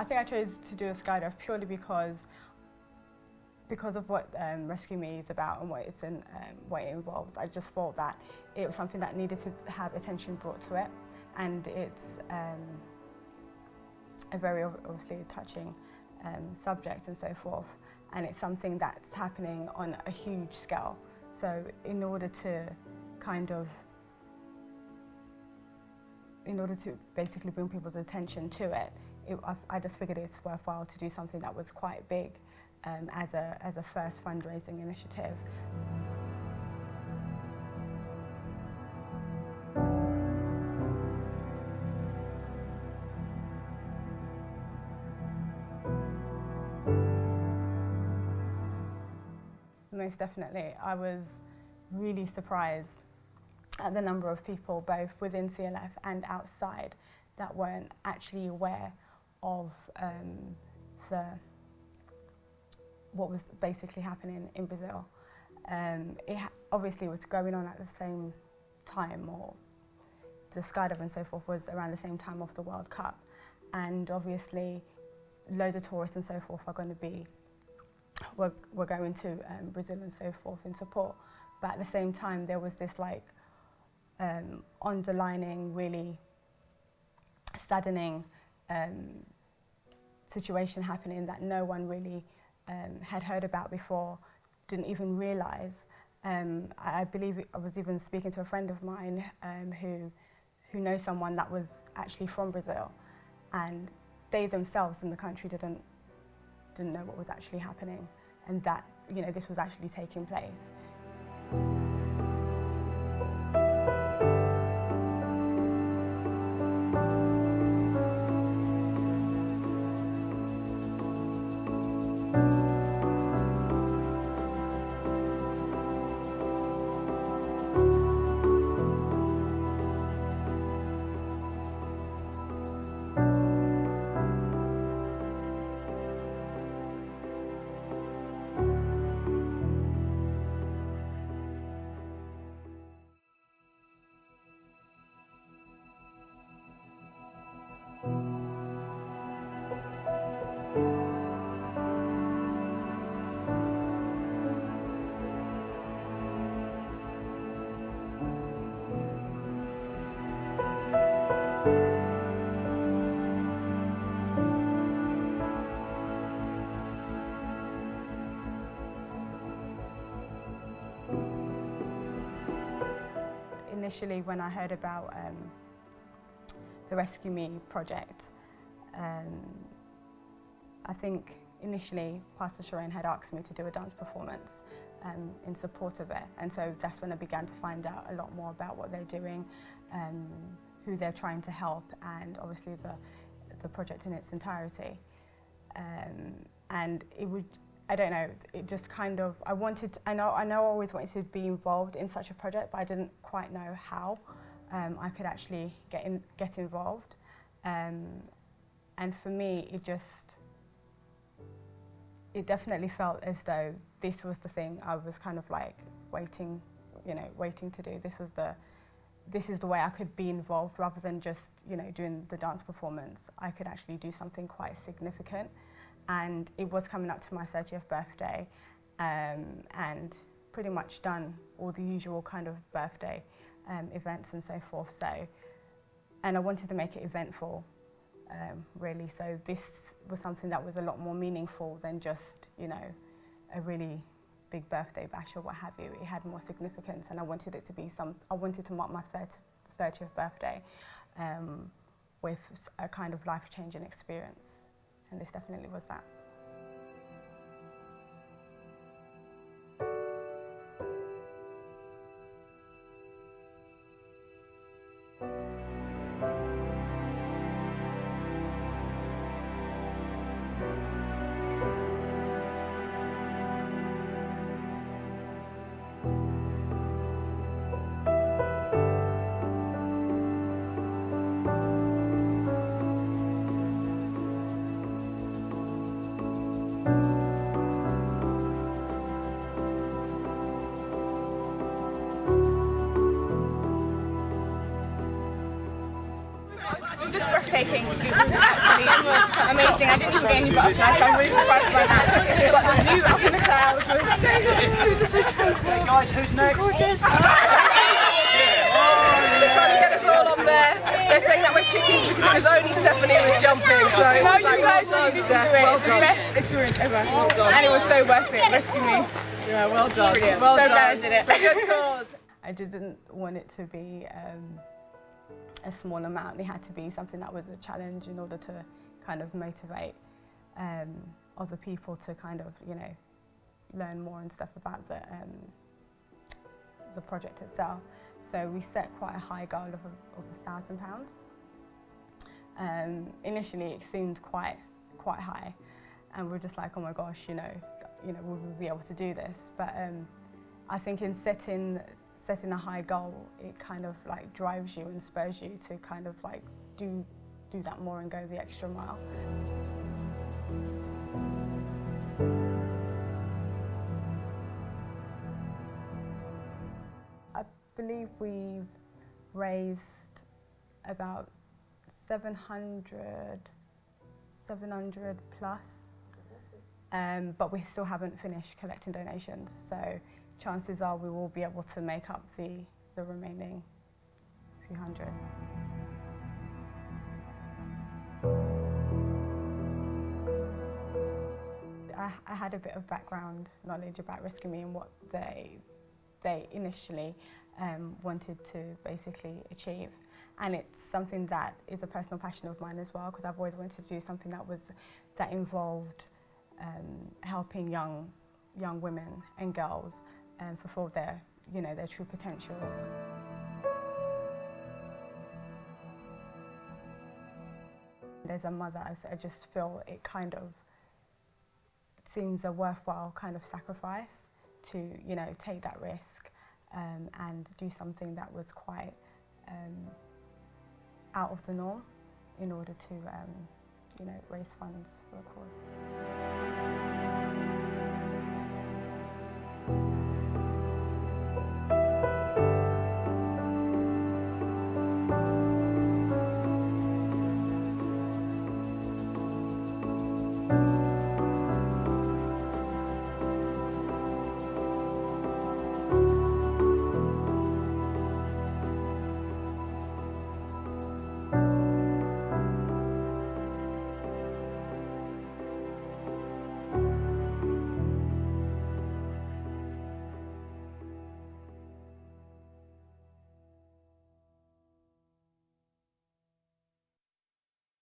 think I chose to do a skydive purely because of what Rescue Me is about and what what it involves. I just thought that it was something that needed to have attention brought to it, and it's a very obviously touching subject and so forth, and it's something that's happening on a huge scale. So in order to basically bring people's attention to it, I just figured it's worthwhile to do something that was quite big as a first fundraising initiative. Most definitely, I was really surprised at the number of people, both within CLF and outside, that weren't actually aware of what was basically happening in Brazil. It obviously was going on at the same time, or the skydive and so forth was around the same time of the World Cup, and obviously loads of tourists and so forth are going to be we're going to Brazil and so forth in support. But at the same time, there was this underlining, really saddening situation happening that no one really had heard about before, didn't even realise. I believe I was even speaking to a friend of mine who knows someone that was actually from Brazil, and they themselves in the country didn't know what was actually happening, and that this was actually taking place. Initially, when I heard about the Rescue Me project, I think initially Pastor Shireen had asked me to do a dance performance in support of it, and so that's when I began to find out a lot more about what they're doing, who they're trying to help, and obviously the project in its entirety. And it would, I don't know, it just kind of, I know I always wanted to be involved in such a project, but I didn't quite know how I could actually get involved. And for me, it definitely felt as though this was the thing I was kind of like waiting to do. This is the way I could be involved, rather than just doing the dance performance. I could actually do something quite significant. And it was coming up to my 30th birthday, and pretty much done all the usual kind of birthday events and so forth. And I wanted to make it eventful, really. So this was something that was a lot more meaningful than just, a really big birthday bash or what have you. It had more significance, and I wanted it to be I wanted to mark my 30th birthday with a kind of life-changing experience. And this definitely was that. taking. It was absolutely amazing. I didn't even get any butterflies, so I'm really surprised by that. But the view up in the clouds was just so tranquil. Guys, who's next? Gorgeous. They're trying to get us all on there. They're saying that we're chickens because it was only Stephanie who was jumping. So it was like, well done, Steph. Well It's the done. best experience ever. Well done. And it was so worth it. Rescue me. Yeah, well done. Brilliant. Well So done. glad I did it. For good cause. I didn't want it to be a small amount. It had to be something that was a challenge in order to kind of motivate other people to kind of, you know, learn more and stuff about the project itself. So we set quite a high goal of £1,000. Initially, it seemed quite high, and we're just like, oh my gosh, you know, will we be able to do this? But I think in setting a high goal, it kind of like drives you and spurs you to kind of like do that more and go the extra mile. I believe we've raised about 700 plus, but we still haven't finished collecting donations. So chances are we will be able to make up the remaining few hundred. I had a bit of background knowledge about Rescue Me and what they initially wanted to basically achieve. And it's something that is a personal passion of mine as well, because I've always wanted to do something that involved helping young women and girls fulfill their true potential. As a mother, I just feel it kind of seems a worthwhile kind of sacrifice to, you know, take that risk and do something that was quite out of the norm in order to, you know, raise funds for a cause.